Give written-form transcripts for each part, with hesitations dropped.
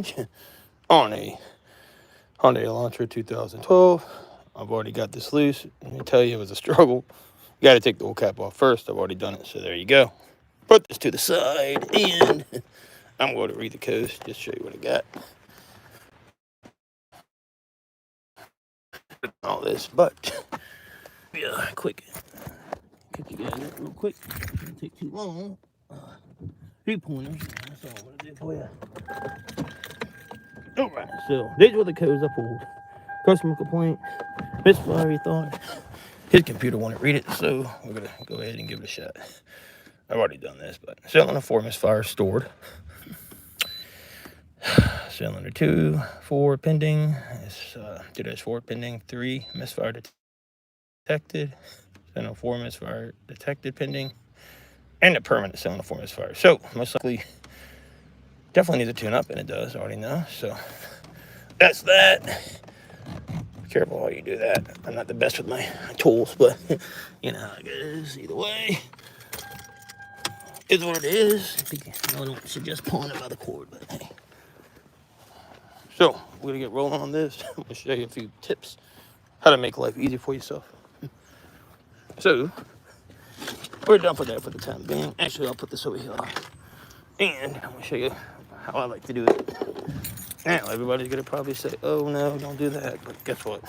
change on a Hyundai Elantra 2012. I've already got this loose. Let me tell you, it was a struggle. You got to take the oil cap off first. I've already done it, so there you go. Put this to the side, and I'm going to read the codes, just show you what I got. All this, but yeah, quick. Get you guys that real quick. It doesn't take too long. 3 pointers. That's all I'm going to do for you. Alright, so these were the codes I pulled. Customer complaint, misfire, he thought. His computer wanted to read it, so we're going to go ahead and give it a shot. I've already done this, but cylinder 4 misfire stored. Cylinder 2, 4 pending. It's 4 pending, 3 misfire detected. Cylinder 4 misfire detected pending. And a permanent cylinder 4 misfire. So, most likely, definitely needs a tune up, and it does, I already know. So, that's that. Be careful how you do that. I'm not the best with my tools, but you know how it is. Either way, it's what it is. I don't suggest pulling it by the cord, but hey. So, we're going to get rolling on this. I'm going to show you a few tips how to make life easy for yourself. So, we're done for that for the time being. Actually, I'll put this over here. And I'm going to show you how I like to do it. Now, everybody's going to probably say, oh, no, don't do that. But guess what?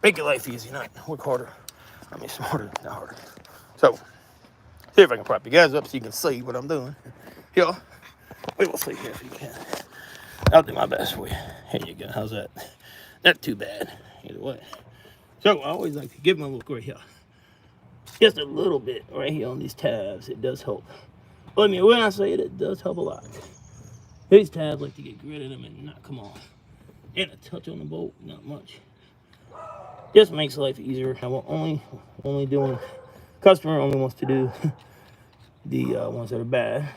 Make your life easy, not work harder. I mean, smarter, not harder. So, see if I can prop you guys up so you can see what I'm doing. Here, we will see here if you can. I'll do my best for you. Here you go. How's that? Not too bad. Either way. So, I always like to give them a look right here. Just a little bit right here on these tabs. It does help. I mean, when I say it, it does help a lot. These tabs like to get grit in them and not come off. And a touch on the bolt, not much. Just makes life easier. I will only doing, customer only wants to do the ones that are bad.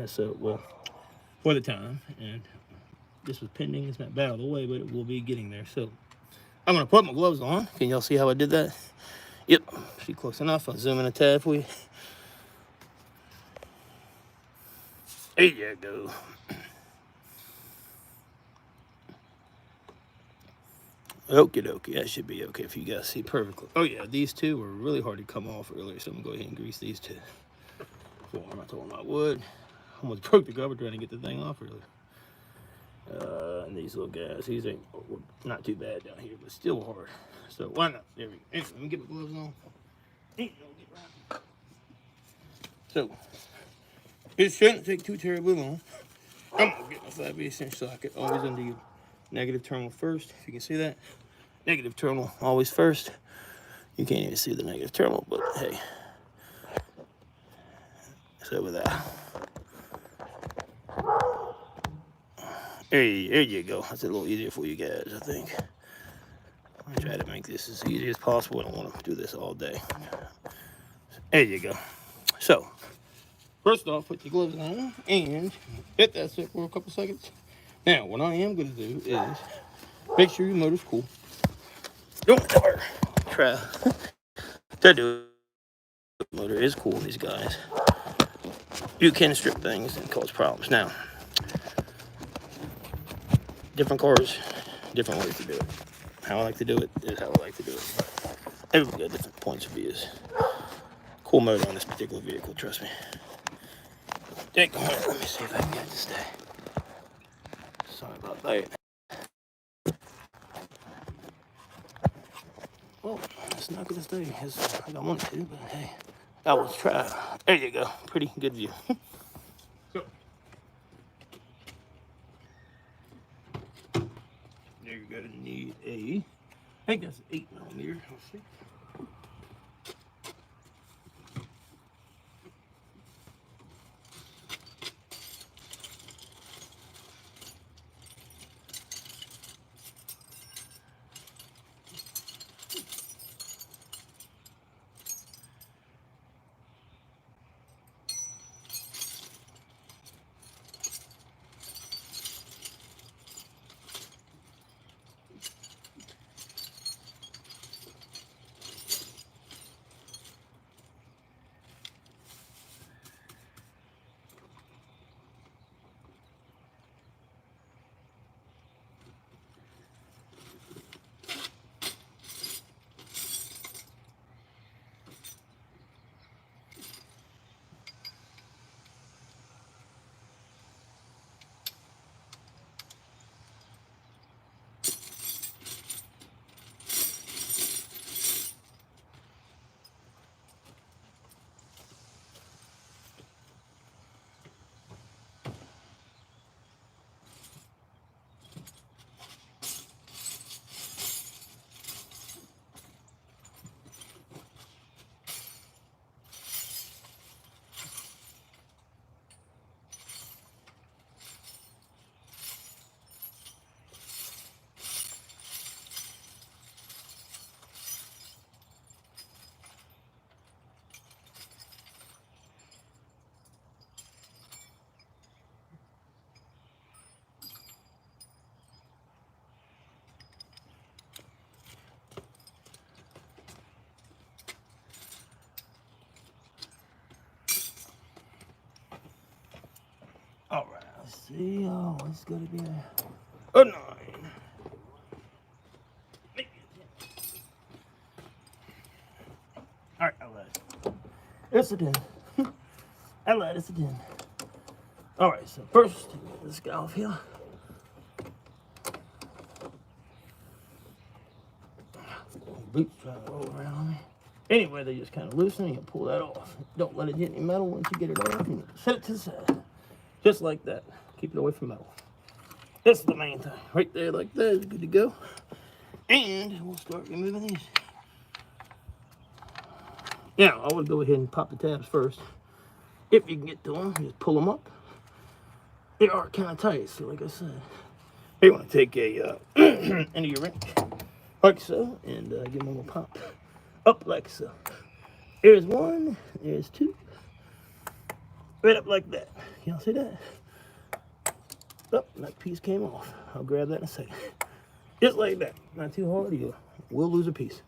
So, well, for the time. And this was pending. It's not bad all the way, but it will be getting there. So, I'm going to put my gloves on. Can y'all see how I did that? Yep. See close enough. I'll zoom in a tad for you. There you go. Okie dokie, that should be okay if you guys see perfectly. Oh yeah, these two were really hard to come off earlier, so I'm gonna go ahead and grease these two. Before I'm not talking about wood. Almost broke the cover trying to get the thing off earlier. And these little guys, these ain't not too bad down here, but still hard. So why not? There we go. Anyway, let me get my gloves on. So it shouldn't take too terribly long. I'm gonna get my 5/8" socket, always under your negative terminal first, if you can see that. Negative terminal always first. You can't even see the negative terminal, but hey, it's over there. There you go. That's a little easier for you guys, I think. I try to make this as easy as possible. I don't want to do this all day. There you go. So, first off, put your gloves on and hit that set for a couple seconds. Now, what I am going to do is make sure your motor's cool. Don't ever try to do it. The motor is cool, these guys. You can strip things and cause problems. Now, different cars, different ways to do it. How I like to do it is how I like to do it. Everybody got different points of views. Cool motor on this particular vehicle, trust me. Let me see if I can get it to stay. Sorry about that. Well, it's not gonna stay as I don't want it to, but hey, I was trying. There you go. Pretty good view. So, there you're gonna need I think that's an 8mm. Let's see. see. Oh, it's gotta be a 9. All right, I'll let it. It's a 10. I'll let it's a 10. All right, so first, get this guy off here. Boots trying to roll around on me. Anyway, they just kind of loosen and you pull that off. Don't let it hit any metal once you get it off. You set it to the side. Just like that. Keep it away from metal. This is the main thing. Right there like that is good to go. And we'll start removing these. Now, I would go ahead and pop the tabs first. If you can get to them, just pull them up. They are kind of tight, so like I said, you want to take a end of your wrench, like so, and give them a little pop. Up like so. There's 1, there's 2. Right up like that. Y'all see that? Oh, that piece came off. I'll grab that in a second. Just like that. Not too hard, you will lose a piece.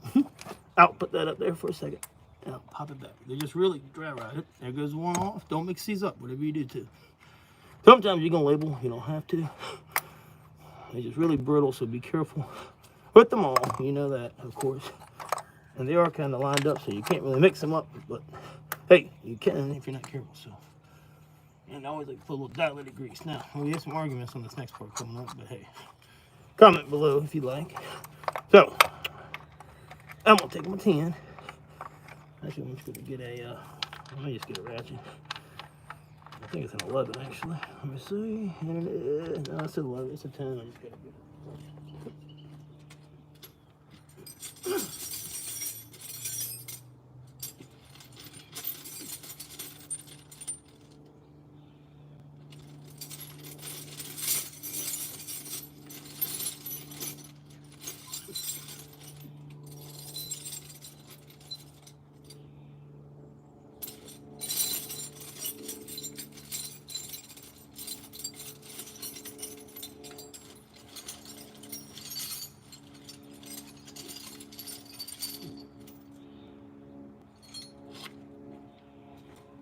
I'll put that up there for a second. And I'll pop it back. They just really dry ride it. There goes one off. Don't mix these up, whatever you do too. Sometimes you're gonna label, you don't have to. They're just really brittle, so be careful with them all. You know that, of course. And they are kind of lined up, so you can't really mix them up. But hey, you can if you're not careful. So, and I always like to put a little diluted grease. Now, we have some arguments on this next part coming up, but hey, comment below if you like. So, I'm gonna take my 10. Actually, I'm just gonna get a. Let me just get a ratchet. I think it's an 11 actually. Let me see. There it is. No, it's an 11. It's a 10. I just gotta get it.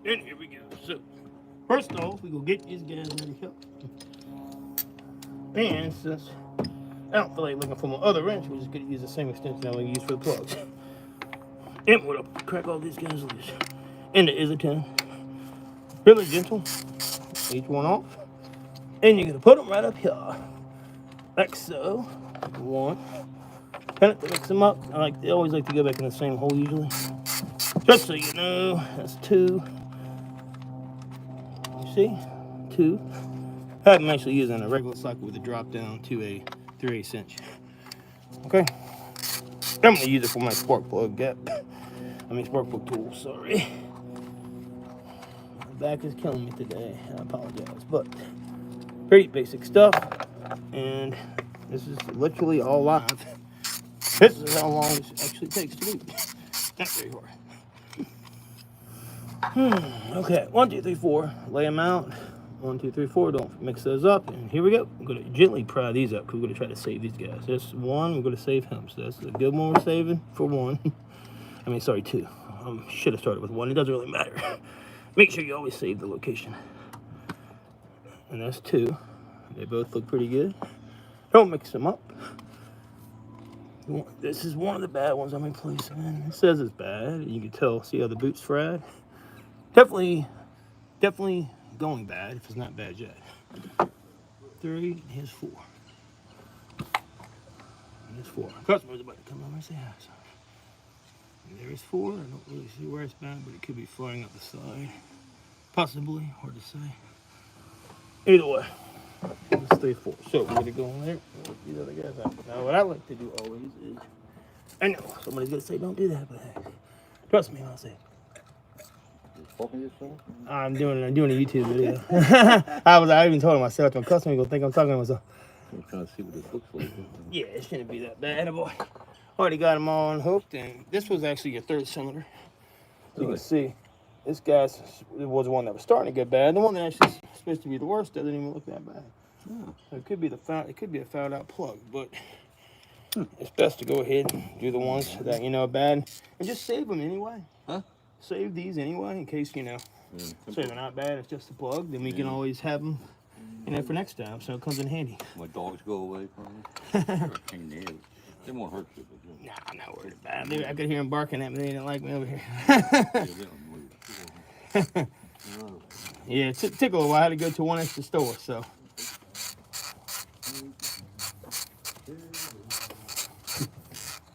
And here we go. So, first off, we go get these guys ready up. And since I don't feel like looking for my other wrench, we're just going to use the same extension I'm going to use for the plugs. And we're going to crack all these guys loose. And it is a 10. Really gentle. Each one off. And you're going to put them right up here. Like so. 1. Kind of to mix them up. They always like to go back in the same hole usually. Just so you know, that's 2. See? 2. I'm actually using a regular socket with a drop down to a 3/8 inch. Okay? I'm going to use it for my spark plug gap. Spark plug tool, sorry. My back is killing me today. I apologize. But, very basic stuff. And this is literally all live. This is how long this actually takes to do. Not very hard. Okay, 1, 2, 3, 4. Lay them out. 1, 2, 3, 4. Don't mix those up. And here we go. I'm going to gently pry these up because we're going to try to save these guys. This 1, we're going to save him. So that's a good one we're saving for 1. 2. Should have started with 1. It doesn't really matter. Make sure you always save the location. And that's 2. They both look pretty good. Don't mix them up. This is one of the bad ones I'm replacing. It says it's bad. You can tell. See how the boot's fried? Definitely going bad if it's not bad yet. 3, here's 4. And there's 4. Customer's about to come over and say hi. So, there's 4. I don't really see where it's bad, but it could be flying up the side. Possibly, hard to say. Either way, let's stay 4. So we're gonna go in there. These other guys out. Now, what I like to do always is, I know somebody's gonna say don't do that, but hey, trust me when I say. I'm doing a YouTube video. I even told him myself, my customer gonna think I'm talking to myself. I'm trying to see what it looks like. Yeah, it shouldn't be that bad, boy. Already got them all unhooked, and this was actually your 3rd cylinder. You can see, this guy's was the one that was starting to get bad. The one that actually is supposed to be the worst doesn't even look that bad. So it could be a fouled out plug, but it's best to go ahead and do the ones that are bad, and just save them anyway. Huh? Save these anyway in case say they're not bad. It's just a plug. Then we can always have them you know, for next time, so it comes in handy. My dogs go away from me. They're a pain in the ass. They won't hurt you, but Nah, I'm not worried about it. I could hear them barking at me. They didn't like me over here. yeah, they don't move. Yeah, it took a while. I had to go to one extra store, so.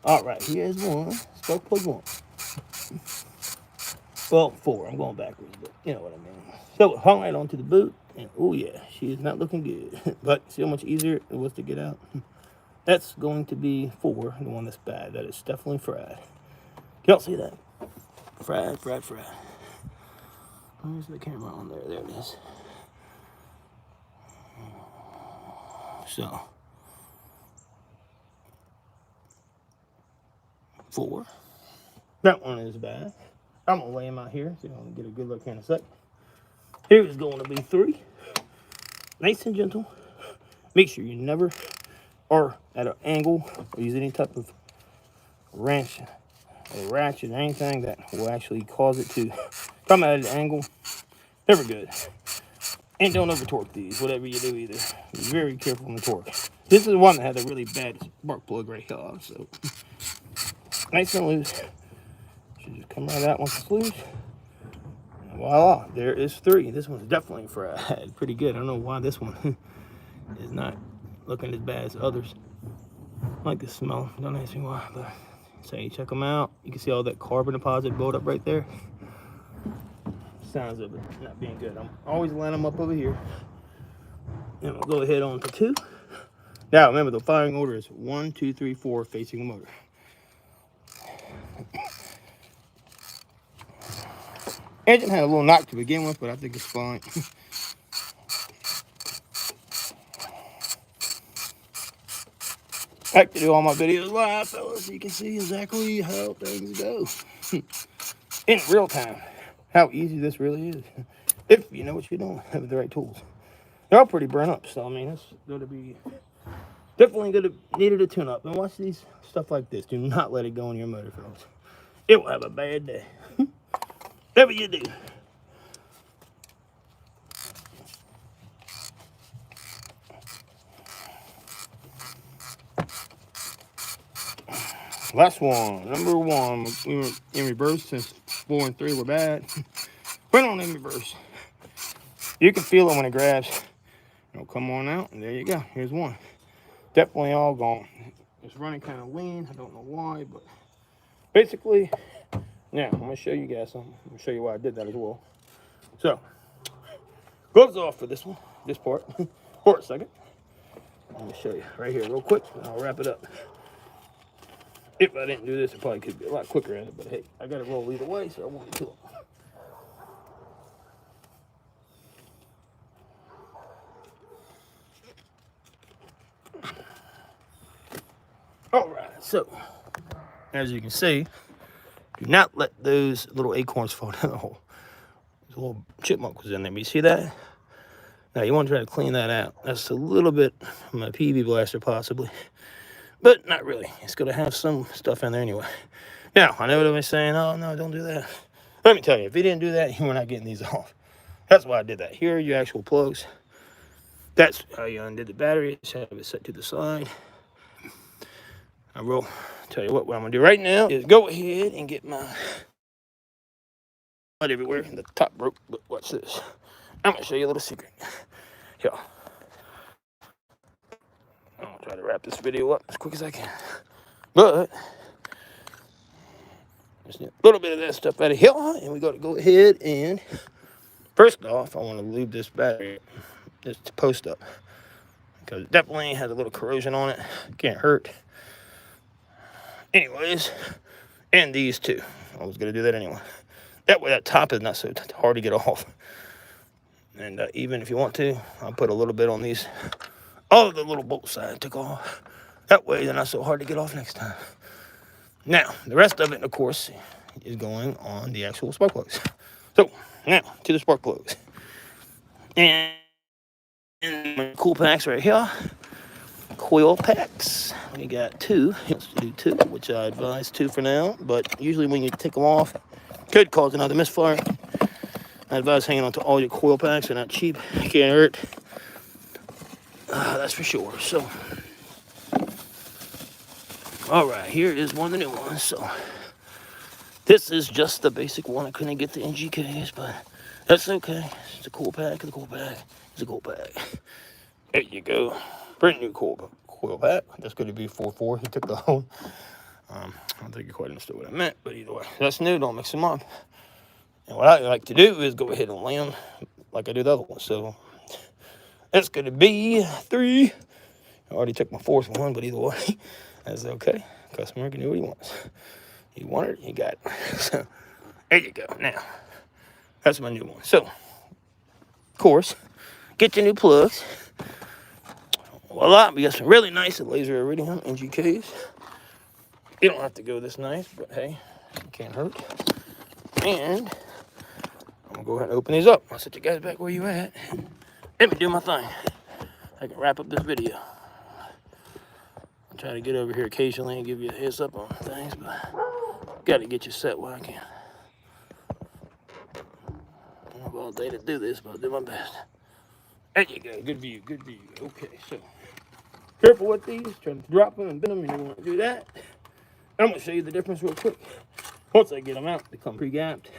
All right, here's one. Spark plug one. Well, 4. I'm going backwards, but you know what I mean. So, hung right onto the boot, and oh yeah, she is not looking good. But see how much easier it was to get out? That's going to be 4, the one that's bad. That is definitely fried. Y'all see that? Fried. Where's the camera on there? There it is. So, 4. That one is bad. I'm gonna weigh him out here so you can get a good look here in a sec. Here is going to be 3. Nice and gentle. Make sure you never are at an angle or use any type of wrench or ratchet or anything that will actually cause it to come at an angle. Never good. And don't over torque these, whatever you do either. Be very careful on the torque. This is one that had a really bad spark plug right here, so nice and loose. Should just come right out once it's loose. And voila, there is 3. This one's definitely fried. Pretty good. I don't know why this one is not looking as bad as others. I like the smell. Don't ask me why, but so you check them out. You can see all that carbon deposit build up right there. Sounds of it not being good. I'm always line them up over here. And we'll go ahead on to 2. Now remember, the firing order is 1, 2, 3, 4 facing the motor. Engine had a little knock to begin with, but I think it's fine. I like to do all my videos live, fellas, so you can see exactly how things go in real time. How easy this really is, if you know what you're doing with the right tools. They're all pretty burnt up, so I mean, it's going to be definitely going to needed a tune-up. And watch these stuff like this. Do not let it go in your motor, fellas. It will have a bad day. Whatever you do. Last one, number 1. We were in reverse since 4 and 3 were bad. Went on in reverse. You can feel it when it grabs. It'll come on out, and there you go. Here's one. Definitely all gone. It's running kind of lean. I don't know why, but basically, now I'm gonna show you guys something. I'm gonna show you why I did that as well. So, gloves off for this one, this part, for a second. Let me show you right here real quick, and I'll wrap it up. If I didn't do this, it probably could be a lot quicker at it, but hey, I got to roll either way, so I won't kill it. All right, so as you can see, do not let those little acorns fall down the hole. There's a little chipmunk was in there. You see that? Now you want to try to clean that out. That's a little bit from my PV blaster possibly, but not really. It's going to have some stuff in there anyway. Now, I know what I'm saying. Oh, no, don't do that. Let me tell you, if you didn't do that, you were not getting these off. That's why I did that. Here are your actual plugs. That's how you undid the battery. Just have it set to the side. I will tell you what I'm going to do right now is go ahead and get my mud everywhere. The top broke, but watch this. I'm going to show you a little secret. Here. I'm going to try to wrap this video up as quick as I can. But just need a little bit of that stuff out of here. And we got to go ahead and, first off, I want to leave this battery, this post up. Because it definitely has a little corrosion on it. Can't hurt. Anyways, and these two. I was going to do that anyway. That way that top is not so hard to get off. And even if you want to, I'll put a little bit on these. All of the little bolts I took off. That way they're not so hard to get off next time. Now, the rest of it, of course, is going on the actual spark plugs. So, now, to the spark plugs. And my cool packs right here. Coil packs. We got 2. Let's do 2, which I advise 2 for now. But usually when you take them off, could cause another misfire. I advise hanging on to all your coil packs. They're not cheap. Can't hurt. That's for sure. So, all right, here is one of the new ones. So, this is just the basic one. I couldn't get the NGKs, but that's okay. It's a cool pack. It's a cool pack. It's a cool pack. There you go. Brand new coil pack. That's going to be 4.4. He took the whole. I don't think you quite understood what I meant, but either way, that's new. Don't mix them up. And what I like to do is go ahead and lay them like I do the other one. So that's going to be 3. I already took my 4th one, but either way, that's okay. Customer can do what he wants. He wanted it, he got it. So there you go. Now, that's my new one. So, of course, get your new plugs. Voila, we got some really nice laser iridium NGKs. You don't have to go this nice, but hey, it can't hurt. And I'm gonna go ahead and open these up. I'll set you guys back where you at. Let me do my thing. I can wrap up this video. I'll try to get over here occasionally and give you a heads up on things, but gotta get you set where I can. I don't have all day to do this, but I'll do my best. There you go. Good view, good view. Okay, so careful with these. Try to drop them and bend them. You don't want to do that. I'm going to show you the difference real quick. Once I get them out, they come pre-gapped.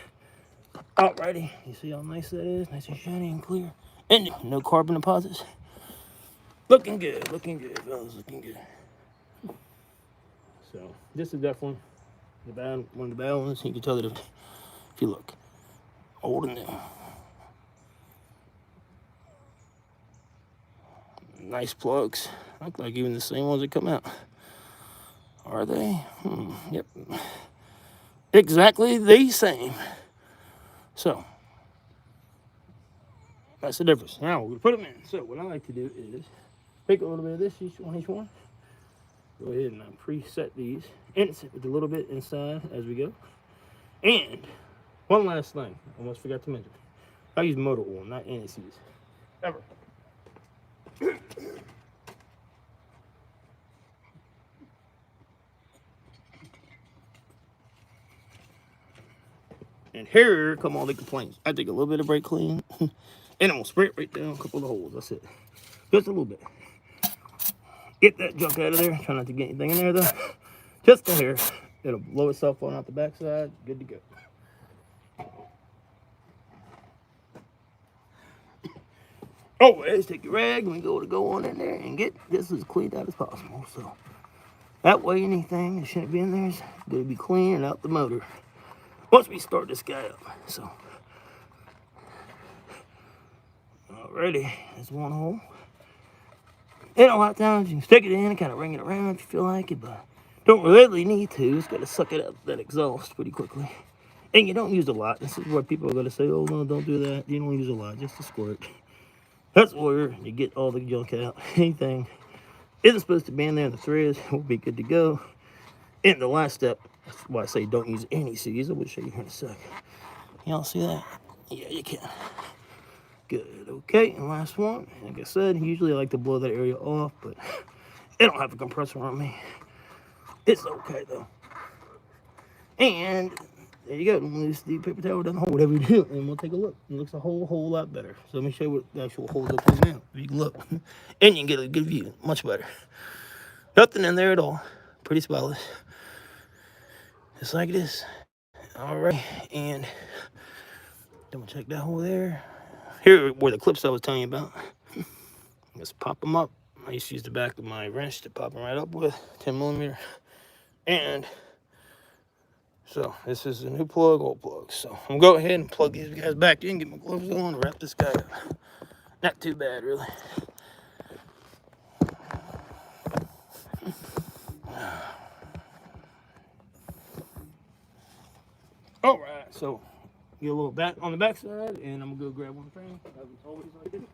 Alrighty. You see how nice that is? Nice and shiny and clear. And no carbon deposits. Looking good. Looking good, fellas. Looking good. So, this is definitely one of the bad ones. You can tell that if you look. Old and new. Nice plugs. Look like even the same ones that come out. Are they? Yep. Exactly the same. So, that's the difference. Now, we're going to put them in. So, what I like to do is take a little bit of this each one. Go ahead and preset these. Insert with a little bit inside as we go. And one last thing. I almost forgot to mention. I use motor oil, not anti-seize. Ever. And here come all the complaints. I take a little bit of brake clean, and I'm gonna spray it right down a couple of the holes. That's it. Just a little bit. Get that junk out of there. Try not to get anything in there though. Just a hair. It'll blow itself on out the backside. Good to go. Always take your rag and we go on in there and get this as cleaned out as possible. So that way anything that shouldn't be in there is gonna be clean and out the motor. Once we start this guy up. So, alrighty, there's one hole. And a lot of times you can stick it in and kind of ring it around if you feel like it, but don't really need to. It's got to suck it out that exhaust pretty quickly. And you don't use a lot. This is where people are going to say, oh no, don't do that. You don't use a lot, just a squirt. That's where you get all the junk out. Anything isn't supposed to be in there, the threads will be good to go. And the last step, that's why I say don't use any seize. I will show you here in a sec. Y'all see that? Yeah, you can. Good. Okay, and last one. Like I said, usually I like to blow that area off, but I don't have a compressor on me. It's okay though. And there you go. Loose the paper towel down the hole, whatever you do, and we'll take a look. It looks a whole lot better. So let me show you what the actual hole looks like now. You can look, and you can get a good view. Much better. Nothing in there at all. Pretty spotless. Just like this. Alright, and I'm gonna check that hole there. Here where the clips I was telling you about. Let's pop them up. I used to use the back of my wrench to pop them right up with 10mm. And so this is a new plug, old plug. So I'm gonna go ahead and plug these guys back in, get my gloves on, and wrap this guy up. Not too bad, really. All right, so get a little back on the back side, and I'm gonna go grab one thing. As always, I do.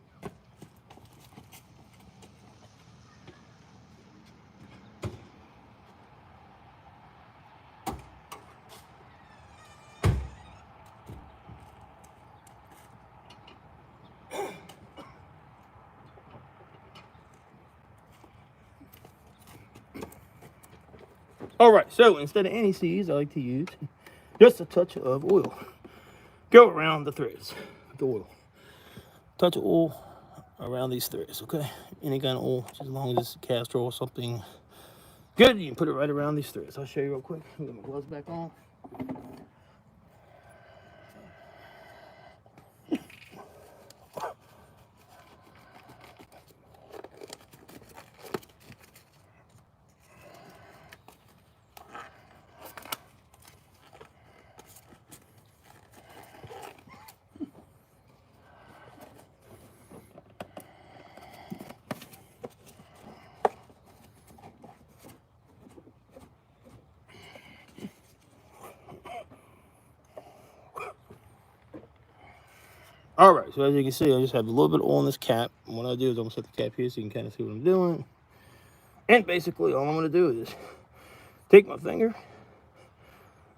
All right, so instead of anti-seize, I like to use just a touch of oil. Go around the threads with the oil. Touch of oil around these threads, okay? Any kind of oil, just as long as it's castor oil or something good, you can put it right around these threads. I'll show you real quick. I'll get my gloves back on. All right, so as you can see, I just have a little bit of oil in this cap. And what I do is I'm gonna set the cap here so you can kind of see what I'm doing. And basically, all I'm gonna do is take my finger.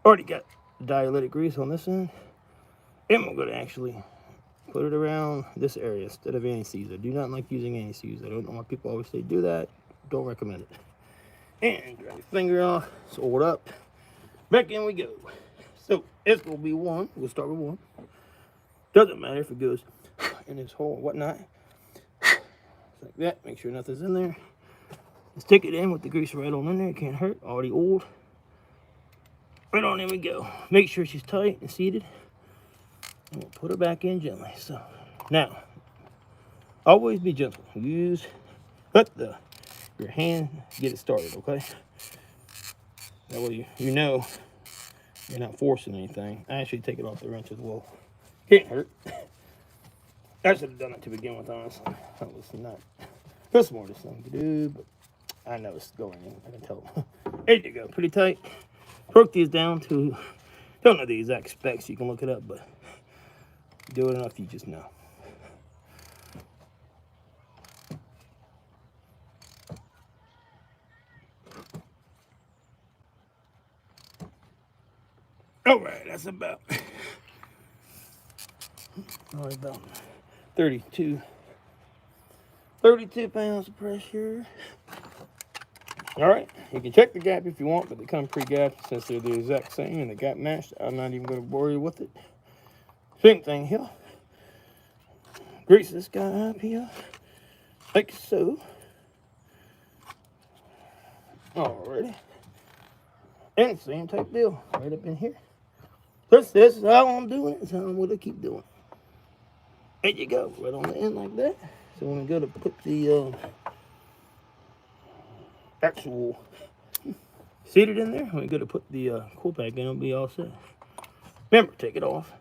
Already got dialytic grease on this end, and I'm gonna actually put it around this area instead of anti-seize. I do not like using anti-seize. I don't know why people always say do that. Don't recommend it. And grab your finger off, it's oiled up. Back in we go. So it's gonna be one. We'll start with one. Doesn't matter if it goes in this hole or whatnot. Just like that. Make sure nothing's in there. Stick it in with the grease right on in there. It can't hurt. Already oiled. Right on, there we go. Make sure she's tight and seated. And we'll put her back in gently. So now, always be gentle. Let your hand get it started, okay? That way you know you're not forcing anything. I actually take it off the wrench as well. Can't hurt. I should have done it to begin with, honestly. That was not the smartest thing to do, but I know it's going in. I can tell. There you go. Pretty tight. Broke these down to, don't know the exact specs. You can look it up, but do it enough, you just know. All right, that's about 32 pounds of pressure. All right, you can check the gap if you want, but they come pre-gapped since they're the exact same and the gap matched. I'm not even going to bore you with it. Same thing here. Grease this guy up here, like so. Alrighty. And same type deal, right up in here. This is how I'm doing it. It's how I'm going to keep doing it. There you go, right on the end like that. So when we go to put the actual seated in there, when we go to put the cool pack in, it'll be all set. Remember, take it off.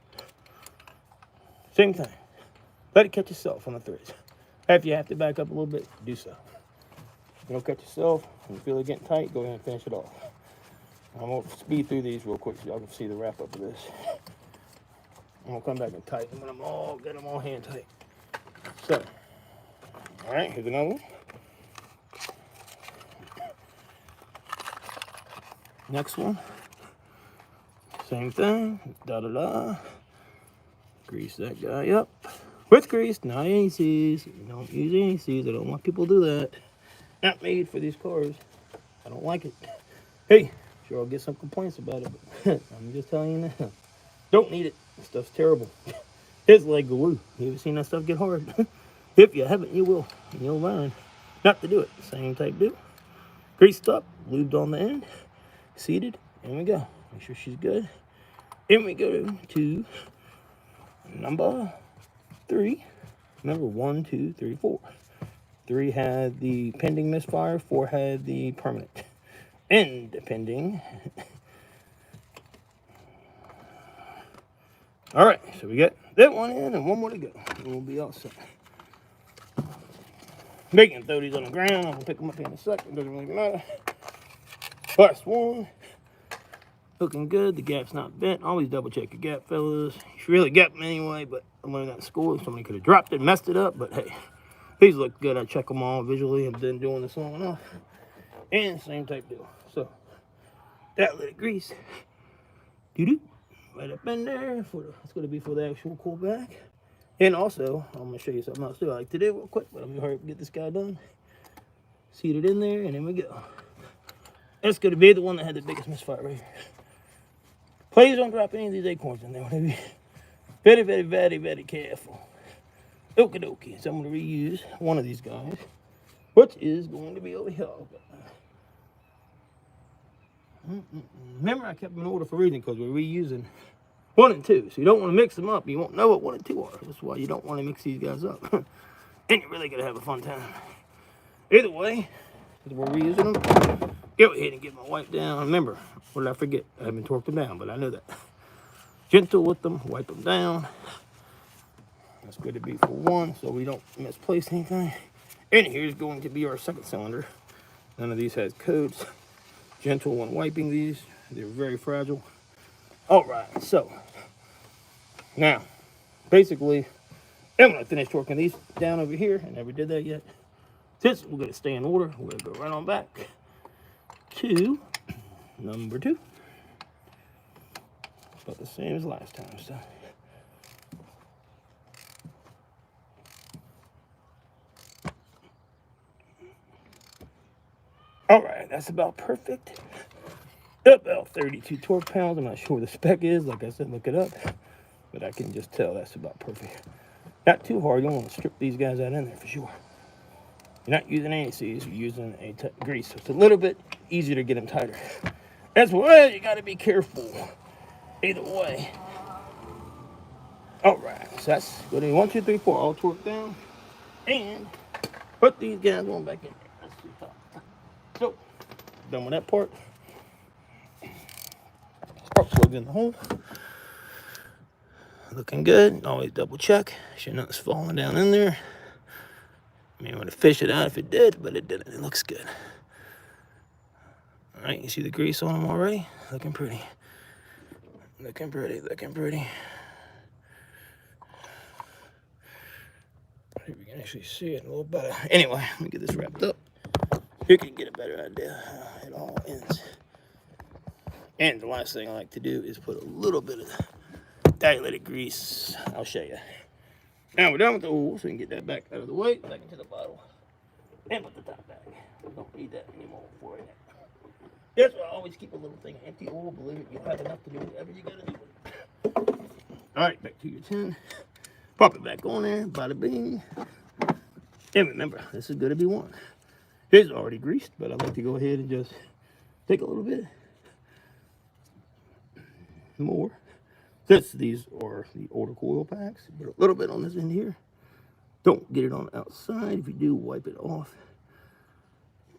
Same thing. Let it catch itself on the threads. If you have to back up a little bit, do so. If you don't catch yourself, and you feel it getting tight, go ahead and finish it off. I'm going to speed through these real quick so y'all can see the wrap up of this. I'm going to come back and tighten when get them all hand tight. So, all right, here's another one. Next one. Same thing. Da-da-da. Grease that guy up. With grease, not anti-seize. Don't use anti-seize. I don't want people to do that. Not made for these cars. I don't like it. Hey, sure I'll get some complaints about it, but I'm just telling you now. Don't need it. This stuff's terrible. It's like glue. You ever seen that stuff get hard? If you haven't, you will. And you'll learn not to do it. Same type deal. Greased up, lubed on the end, seated, and we go. Make sure she's good. And we go to number 3. Remember, 1, 2, 3, 4. 3 had the pending misfire. 4 had the permanent. End pending. All right, so we got that one in and one more to go. And we'll be all set. They can throw these on the ground. I'm gonna pick them up here in a second. Doesn't really matter. Last one. Looking good. The gap's not bent. Always double check your gap, fellas. You should really gap them anyway, but I learned that in school. Somebody could have dropped it, messed it up, but hey, these look good. I check them all visually. I've been doing this long enough. And same type deal. So that little grease. Doo-doo. Right up in there. It's going to be for the actual cool back. And also, I'm going to show you something else too. I like to do real quick, but I'm going to hurry up and get this guy done. Seat it in there, and then we go. That's going to be the one that had the biggest misfire right here. Please don't drop any of these acorns in there. Be very, very, very, very careful. Okie dokie. So I'm going to reuse one of these guys, which is going to be over here. Remember, I kept them in order for a reason because we're reusing 1 and 2. So you don't want to mix them up. You won't know what 1 and 2 are. That's why you don't want to mix these guys up. And you're really going to have a fun time. Either way, because we're reusing them, go ahead and get my wipe down. Remember, what did I forget? I haven't torqued them down, but I know that. Gentle with them, wipe them down. That's good to be for 1, so we don't misplace anything. And here's going to be our second cylinder. None of these has codes. Gentle when wiping these. They're very fragile. All right, so now, basically, I'm going to finish torquing these down over here. I never did that yet. Since we're going to stay in order, we're going to go right on back to number 2. About the same as last time, so. All right, that's about perfect. About 32 torque pounds. I'm not sure what the spec is. Like I said, look it up. But I can just tell that's about perfect. Not too hard. You don't want to strip these guys out in there for sure. You're not using anti-seize. You're using a grease. So it's a little bit easier to get them tighter. That's why you got to be careful. Either way. All right. So that's good. 1, 2, 3, 4. All torque down. And put these guys on back in there. That's the top. So, done with that part. Spark plug's in the hole. Looking good. Always double check. Sure nothing's falling down in there. I mean, I want to fish it out if it did, but it didn't. It looks good. All right, you see the grease on them already? Looking pretty. Looking pretty, looking pretty. Maybe we can actually see it a little better. Anyway, let me get this wrapped up. You can get a better idea how it all ends. And the last thing I like to do is put a little bit of dilated grease. I'll show you. Now we're done with the oil, so we can get that back out of the way, back into the bottle, and put the top back. We don't need that anymore for it. That's why I always keep a little thing of empty oil. Believe it, you'll have enough to do whatever you gotta do with it. All right, back to your tin. Pop it back on there, bada bing. And remember, this is gonna be 1. It's already greased, but I like to go ahead and just take a little bit more. Since these are the older coil packs, put a little bit on this end here. Don't get it on the outside. If you do, wipe it off.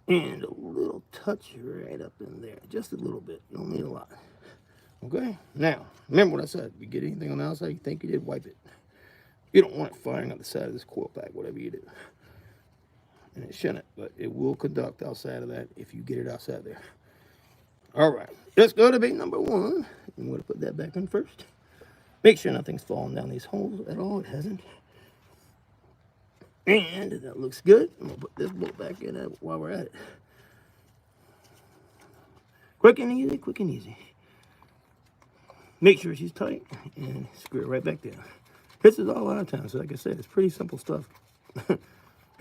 And a little touch right up in there. Just a little bit. You don't need a lot. Okay? Now, remember what I said. If you get anything on the outside you think you did, wipe it. You don't want it firing out the side of this coil pack, whatever you do. And it shouldn't, but it will conduct outside of that if you get it outside there. All right. Let's go to bait number 1. I'm going to put that back in first. Make sure nothing's falling down these holes at all. It hasn't. And that looks good. I'm going to put this bolt back in while we're at it. Quick and easy, quick and easy. Make sure she's tight and screw it right back down. This is all a lot of times. So like I said, it's pretty simple stuff.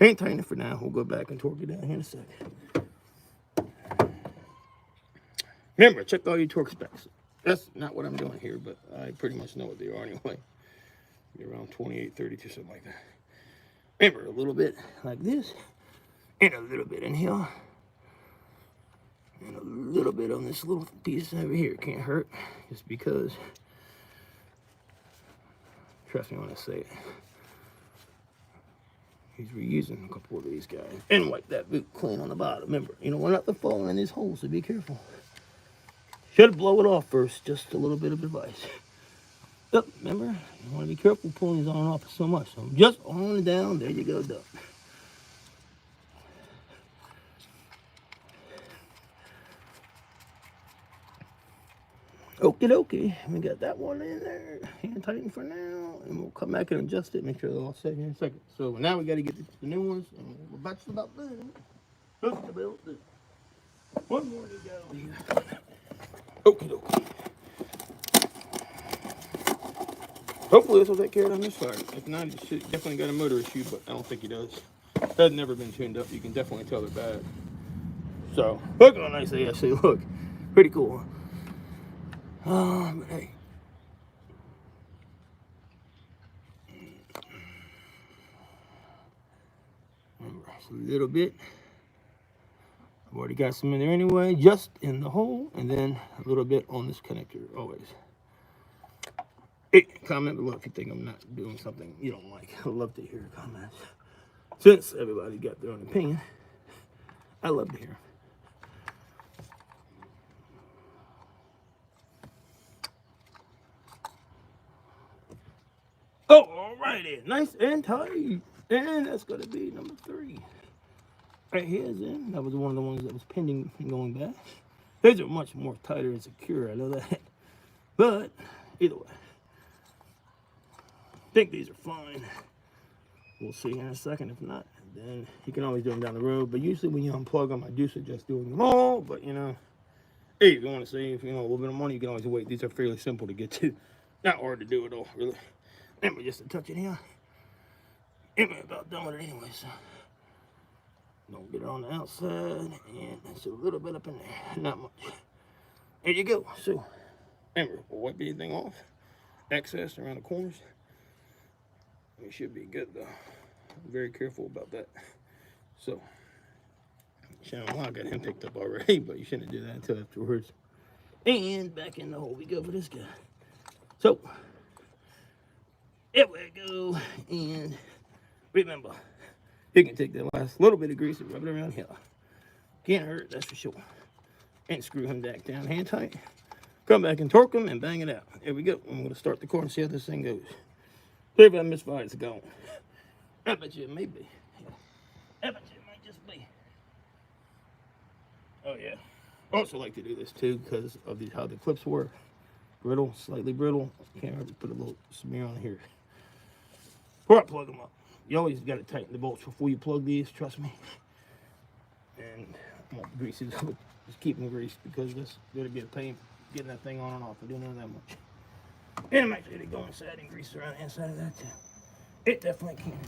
Ain't tighten it for now. We'll go back and torque it down here in a second. Remember, check all your torque specs. That's not what I'm doing here, but I pretty much know what they are anyway. Be around 28, 32, something like that. Remember, a little bit like this, and a little bit in here, and a little bit on this little piece over here. It can't hurt, just because, trust me when I say it, he's reusing a couple of these guys. And wipe that boot clean on the bottom. Remember, you don't want nothing falling in these holes, so be careful. Should blow it off first, just a little bit of advice. Yep, remember, you want to be careful pulling these on and off so much. So just on and down, there you go, done. Okie dokie, we got that one in there. Hand tighten for now, and we'll come back and adjust it, make sure they're all set here in a second. So now we got to get the new ones, and we're about done. Just about done. One more to go here. Okie dokie. Hopefully this will take care of it on this side. If not, it should, definitely got a motor issue, but I don't think he does. That's never been tuned up. You can definitely tell they're bad. So, look how nice they actually look. Pretty cool. But hey. Just a little bit. I've already got some in there anyway, just in the hole, and then a little bit on this connector, always. Hey, comment below if you think I'm not doing something you don't like. I'd love to hear your comments. Since everybody got their own opinion, I love to hear them. Oh, alrighty, nice and tight. And that's gonna be number 3. Right here is in. That was one of the ones that was pending going back. These are much more tighter and secure, I know that. But either way, I think these are fine. We'll see in a second. If not, then you can always do them down the road. But usually when you unplug them, I do suggest doing them all. But you know, hey, if you want to save, a little bit of money, you can always wait. These are fairly simple to get to. Not hard to do at all, really. And we're just a touch in here. And we're about done with it anyway, so don't get it on the outside. And it's a little bit up in there, not much. There you go. So remember, we'll wipe anything off, excess around the corners. We should be good though. I'm very careful about that. So, Shannon, I got him picked up already, but you shouldn't do that until afterwards. And back in the hole we go for this guy. So, here we go. And remember, you can take that last little bit of grease and rub it around here. Can't hurt, that's for sure. And screw him back down hand tight. Come back and torque him and bang it out. There we go. I'm going to start the car and see how this thing goes. See if I misfire, it's gone. I bet you it may be. I bet you it might just be. Oh yeah. I also like to do this too because of how the clips work. Brittle, slightly brittle. Can't hardly put a little smear on here. Before I plug them up, you always got to tighten the bolts before you plug these, trust me. And I want the greases, just keep them greased because this going to be a pain getting that thing on and off. I don't know that much. And I'm actually going to go inside and grease around the inside of that too. It definitely can.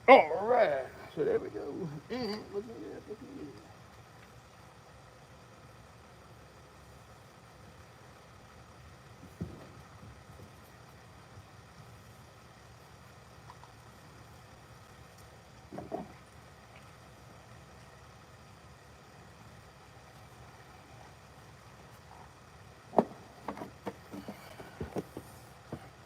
All right, so there we go. And looking good, looking good.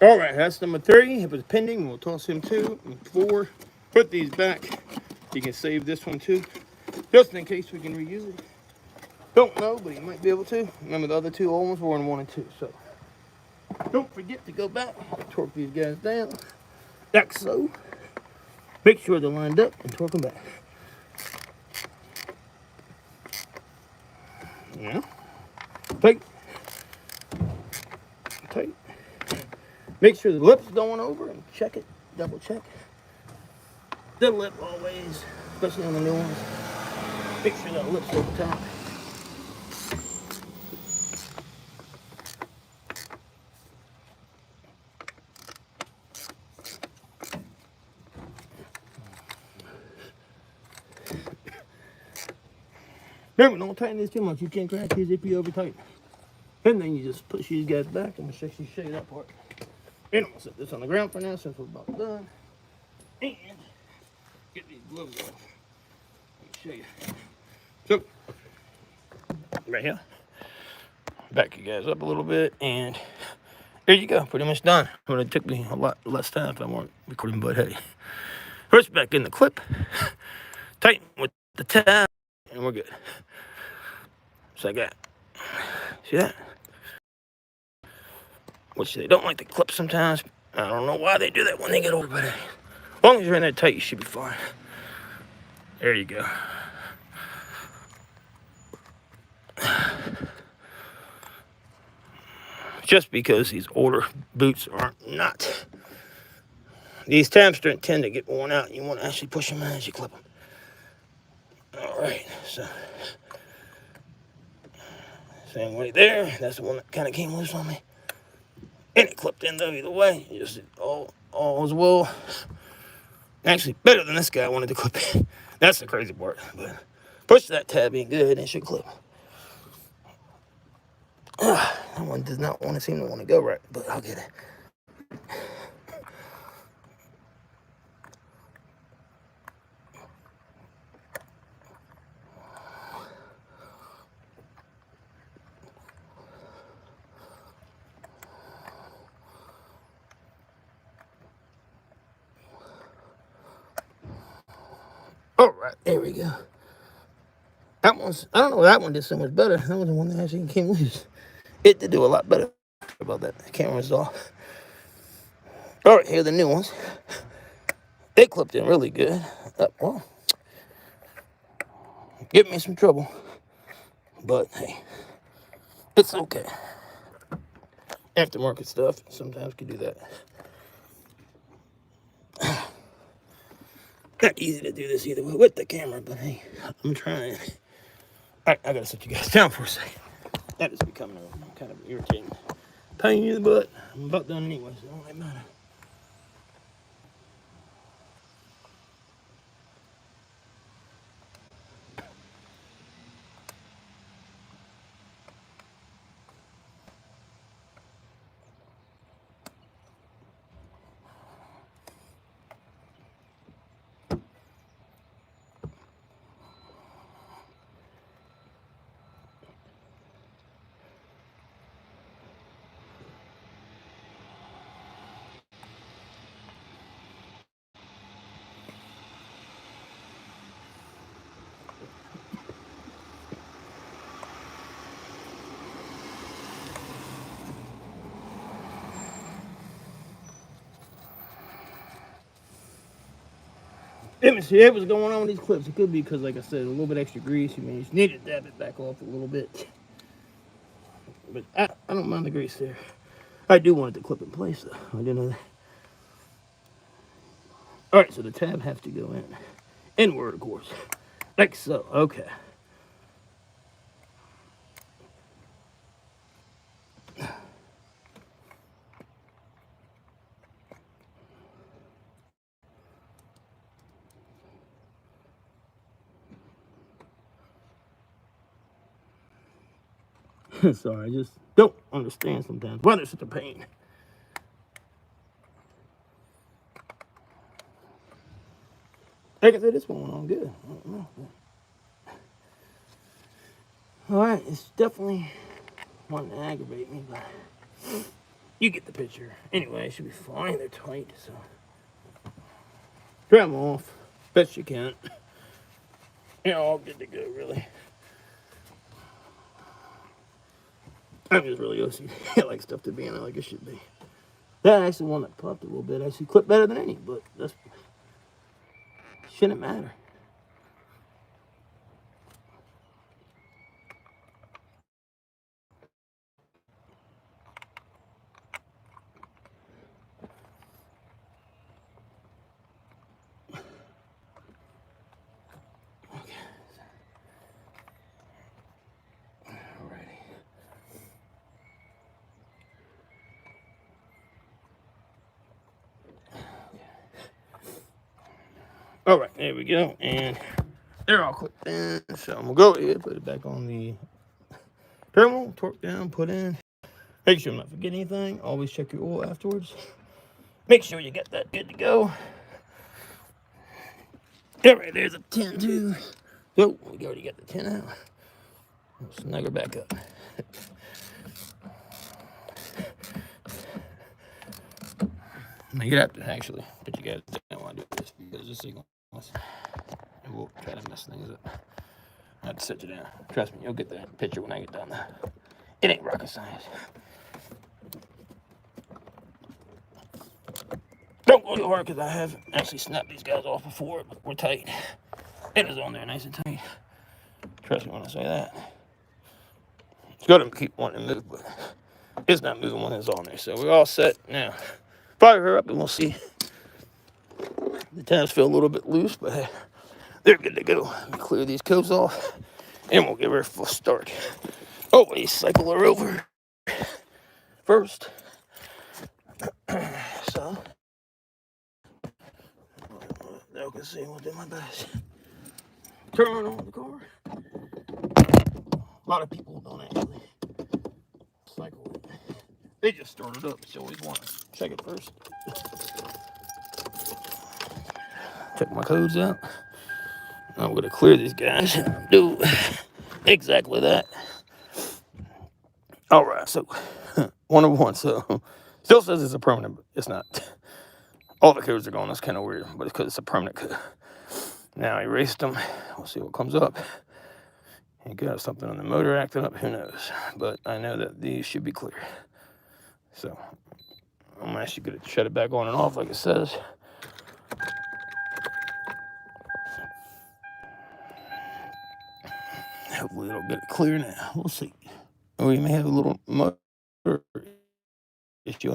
All right, that's number 3. If it's pending, we'll toss him 2 and 4. Put these back. You can save this one too, just in case we can reuse it. Don't know, but you might be able to. Remember the other 2 old ones were in 1 and 2, so don't forget to go back, torque these guys down, like so. Make sure they're lined up and torque them back. Yeah, tight, tight. Make sure the lip's going over and check it, double check. The lip always, especially on the new ones. Make sure that lip's over top. Remember, don't tighten this too much. You can't crack these if you over tighten. And then you just push these guys back and show you that part. And I'm gonna set this on the ground for now since we're about done. And get these gloves off. Let me show you. So, right here. Back you guys up a little bit, and there you go. Pretty much done. But it took me a lot less time if I weren't recording, but hey. First back in the clip. Tighten with the tab, and we're good. Just like that. See that? Which they don't like the clip sometimes. I don't know why they do that when they get older, but hey, as long as you're in there tight, you should be fine. There you go. Just because these older boots are not. These tabs tend to get worn out. You want to actually push them in as you clip them. All right, so same way there. That's the one that kind of came loose on me. And it clipped in though either way. Just all as well. Actually, better than this guy wanted to clip in. That's the crazy part. But push that tab in good and it should clip. That one does not seem to want to go right, but I'll get it. All right, there we go. That one's, I don't know, that one did so much better. That was the one that actually came loose. It did do a lot better about that. The camera's off. All right, here are the new ones. They clipped in really good. Well, give me some trouble. But hey, it's okay. Aftermarket stuff sometimes can do that. Not easy to do this either with the camera, but hey, I'm trying. All right, I gotta sit you guys down for a second. That is becoming a kind of irritating pain in the butt. I'm about done anyway, so it don't really matter. Let me see what's going on with these clips. It could be because, like I said, a little bit extra grease. You may just need to dab it back off a little bit. But I don't mind the grease there. I do want it to clip in place, though. I didn't know that. All right, so the tab has to go in. Inward, of course. Like so. Okay. Sorry, I just don't understand sometimes why there's such a pain. Like I said, this one went on good. I don't know. All right, it's definitely wanting to aggravate me, but you get the picture. Anyway, it should be fine. They're tight, so trim them off best you can. You're all good to go, really. I'm just really OCD. I like stuff to be in it like it should be. That actually one that popped a little bit actually clipped better than any, but that's shouldn't matter. All right, there we go, and they're all clipped in. So I'm gonna go ahead, put it back on the terminal, torque down, put in. Make sure I'm not forgetting anything. Always check your oil afterwards. Make sure you got that good to go. All right, there's a 10 too. So we already got the 10 out. We'll snug her back up. Now you have to actually, but you guys don't want to do this because this signal will try to mess things up. I have to set you down. Trust me, you'll get that picture when I get down there. It ain't rocket science. Don't go too hard because I have actually snapped these guys off before, but we're tight. It is on there nice and tight. Trust me when I say that. It's got to keep wanting to move, but it's not moving when it's on there. So we're all set now. Fire her up and we'll see. The tabs feel a little bit loose, but hey, they're good to go. Let me clear these coves off and we'll give her a full start. Always cycle her over first. So, y'all can see we'll do my best. Turn on the car. A lot of people don't actually They just started up, so you always want to check it first. Check my codes out. I'm going to clear these guys. Do exactly that. All right, so 101. So still says it's a permanent, but it's not. All the codes are gone. That's kind of weird, but it's because it's a permanent code. Now I erased them. We'll see what comes up. You got something on the motor acting up. Who knows? But I know that these should be clear. So I'm actually going to shut it back on and off like it says. Hopefully it'll get it clear now. We'll see. Or you may have a little motor issue.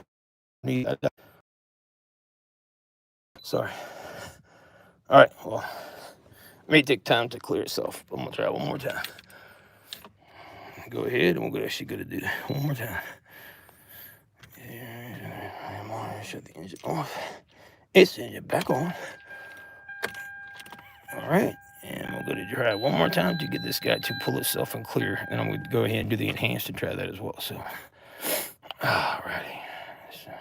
Sorry. All right, well, it may take time to clear itself. I'm going to try one more time. Go ahead, and we're actually going to do that one more time. Shut the engine off. It's the engine back on. All right, and we're going to try one more time to get this guy to pull itself and clear. And I'm going to go ahead and do the enhanced and try that as well. So, all righty. So,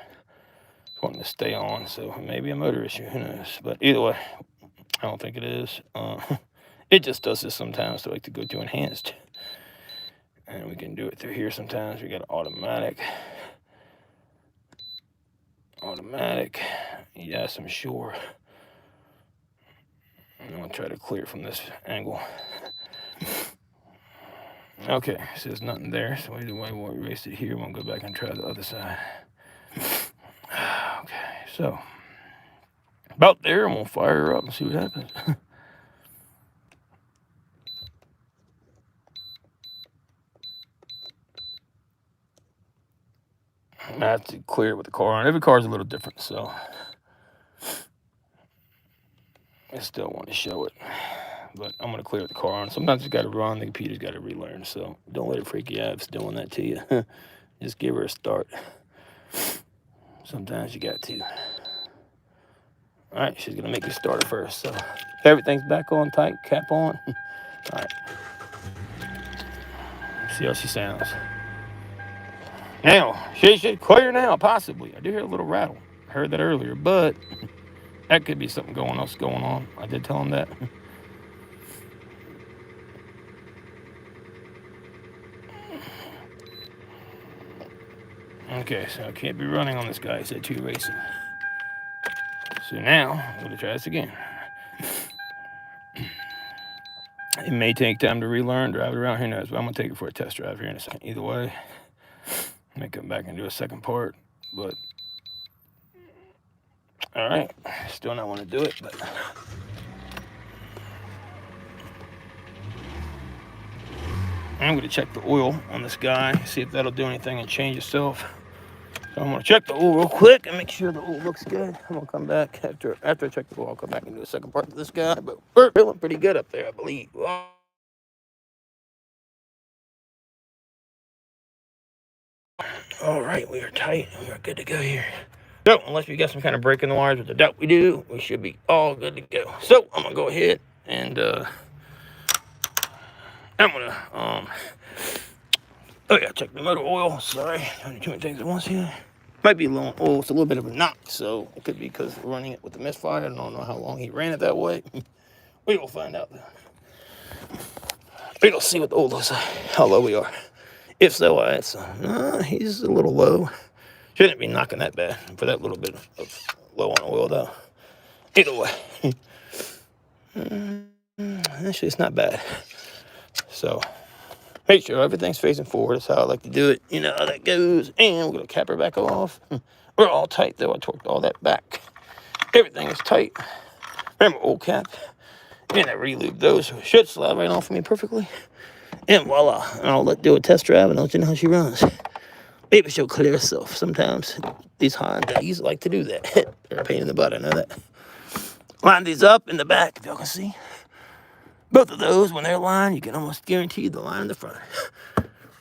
it's wanting to stay on, so maybe a motor issue, who knows. But either way, I don't think it is. It just does this sometimes, so I like to go to enhanced. And we can do it through here sometimes. We got automatic. Automatic. Yes, I'm sure. I'm going to try to clear it from this angle. Okay, so there's nothing there. So either way, we'll erase it here. We'll go back and try the other side. Okay, so about there, I'm going to fire her up and see what happens. I have to clear it with the car on. Every car is a little different, so I still want to show it. But I'm going to clear the car on. Sometimes you got to run. The computer's got to relearn, so don't let it freak you out if it's doing that to you. Just give her a start. Sometimes you got to. All right, she's going to make you start her first. So everything's back on tight, cap on. All right. See how she sounds. Now, she should clear now, possibly. I do hear a little rattle. I heard that earlier, but that could be something else going on. I did tell him that. Okay, so I can't be running on this guy. He said 2 racing. So now, I'm going to try this again. It may take time to relearn, drive it around, who knows, but I'm going to take it for a test drive here in a second. Either way, I may come back and do a second part, but all right, still not want to do it, but I'm going to check the oil on this guy, see if that'll do anything and change itself. So I'm going to check the oil real quick and make sure the oil looks good. I'm going to come back after I check the oil. I'll come back and do a second part of this guy, but we're feeling pretty good up there, I believe. All right, we are tight. We are good to go here. So, unless we got some kind of break in the wires, which I doubt we do, we should be all good to go. So, I'm going to go ahead and I'm going to, check the motor oil. Sorry, trying to do too many things at once here. Might be low on oil. It's a little bit of a knock, so it could be because we're running it with the misfire. I don't know how long he ran it that way. We will find out. We'll see what the oil looks like, how low we are. If so, he's a little low. Shouldn't be knocking that bad for that little bit of low on oil, though. Either way. Actually, it's not bad. So, make sure everything's facing forward. That's how I like to do it. You know how that goes. And we're going to cap her back off. We're all tight, though. I torqued all that back. Everything is tight. Remember, old cap. And I relubed those, so it should slide right off of me perfectly. And voila. And I'll do a test drive and I'll let you know how she runs. Maybe she'll clear herself. Sometimes these Hyundais like to do that. They're a pain in the butt, I know that. Line these up in the back, if y'all can see. Both of those, when they're lined, you can almost guarantee the line in the front.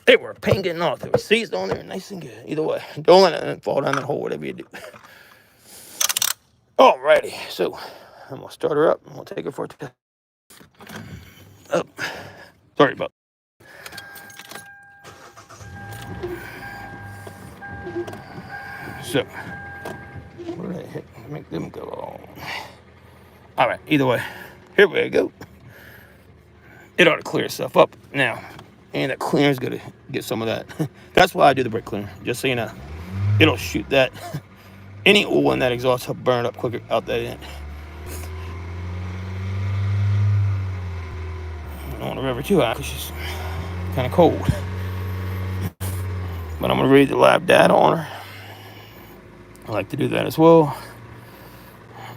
They were a pain getting off. They were seized on there nice and good. Either way, don't let it fall down that hole, whatever you do. Alrighty, so I'm going to start her up and we'll take her for a test. Up. Sorry about that. So, what did I hit? Make them go on. All right, either way, here we go. It ought to clear itself up now. And that cleaner is going to get some of that. That's why I do the brake cleaner, just so you know. It'll shoot that. Any oil in that exhaust will burn up quicker out that end. I don't want to rev her too high because she's kind of cold. But I'm going to read the live data on her. I like to do that as well.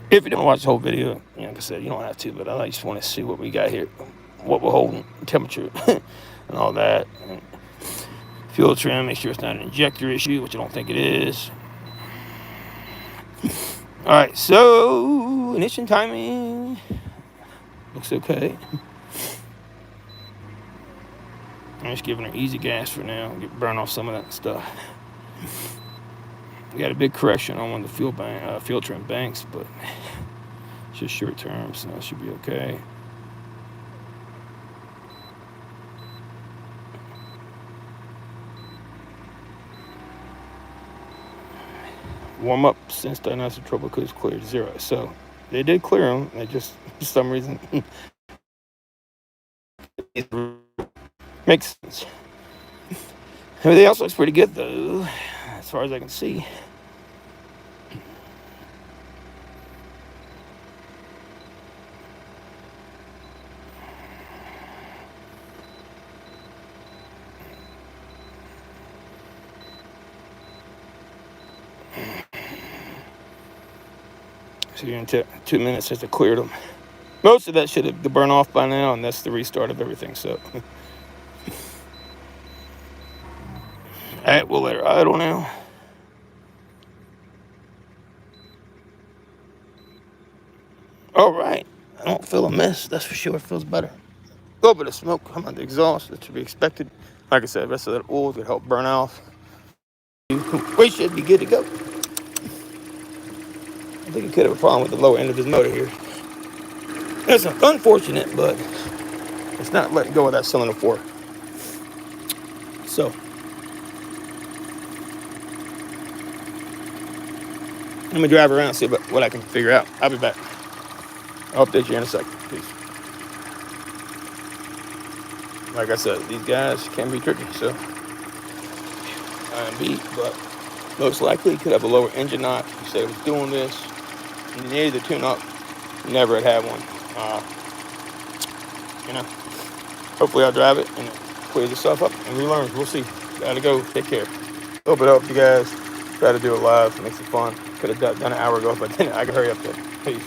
If you don't watch the whole video, like I said, you don't have to, but I just want to see what we got here. What we're holding, temperature, and all that. And fuel trim, make sure it's not an injector issue, which I don't think it is. All right, so ignition timing looks okay. I'm just giving her easy gas for now. Burn off some of that stuff. We got a big correction on one of the fuel trim banks, but it's just short term, so that should be okay. Warm up since diagnostic trouble could clear to 0. So they did clear them. They just, for some reason, it makes sense. Everything else looks pretty good, though, as far as I can see. So you're in 2 minutes since they cleared them. Most of that should have burned off by now, and that's the restart of everything. So, all right, we'll let her idle now. All right, I don't feel a mess. That's for sure. It feels better. A little bit of smoke coming out the exhaust, that should be expected. Like I said, the rest of that oil could help burn off. We should be good to go. I think he could have a problem with the lower end of his motor here. It's unfortunate, but it's not letting go of that cylinder 4. So, let me drive around and see what I can figure out. I'll be back. I'll update you in a second. Peace. Like I said, these guys can be tricky, so beat, but most likely could have a lower engine knock. He said he was doing this. He needed the tune-up. Never had one. Hopefully I'll drive it and it clears itself up and relearns. We'll see. Gotta go. Take care. Hope it helps you guys. Try to do it live. Makes it fun. Could have done it an hour ago, but then I can hurry up there. Peace.